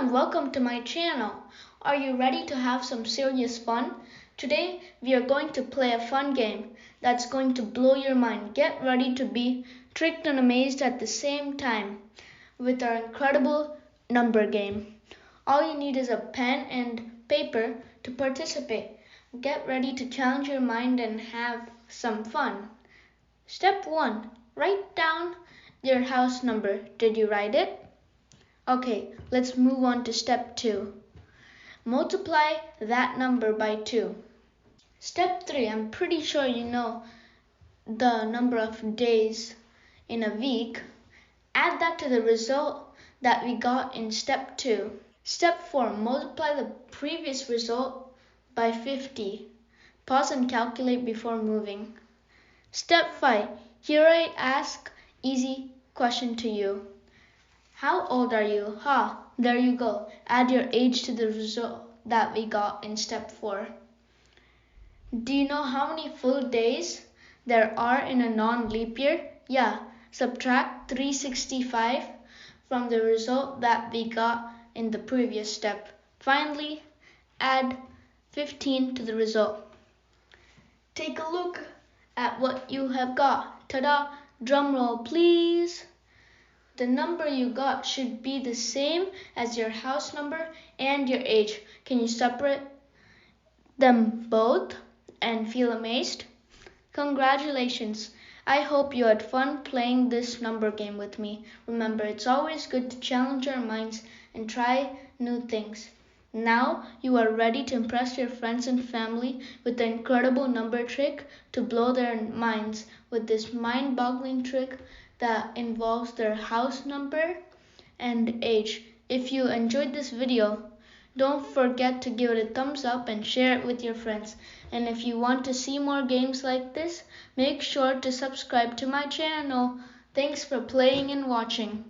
and welcome to my channel. Are you ready to have some serious fun? Today we are going to play a fun game that's going to blow your mind. Get ready to be tricked and amazed at the same time with our incredible number game. All you need is a pen and paper to participate. Get ready to challenge your mind and have some fun. Step 1. Write down your house number. Did you write it? Okay, let's move on to step 2. Multiply that number by 2. Step 3, I'm pretty sure you know the number of days in a week. Add that to the result that we got in step 2. Step 4, multiply the previous result by 50. Pause and calculate before moving. Step 5, here I ask easy question to you. How old are you? There you go. Add your age to the result that we got in step 4. Do you know how many full days there are in a non-leap year? Yeah, subtract 365 from the result that we got in the previous step. Finally, add 15 to the result. Take a look at what you have got. Ta-da! Drum roll, please. The number you got should be the same as your house number and your age. Can you separate them both and feel amazed? Congratulations! I hope you had fun playing this number game with me. Remember, it's always good to challenge our minds and try new things. Now you are ready to impress your friends and family with the incredible number trick to blow their minds with this mind-boggling trick that involves their house number and age. If you enjoyed this video, don't forget to give it a thumbs up and share it with your friends. And if you want to see more games like this, make sure to subscribe to my channel. Thanks for playing and watching.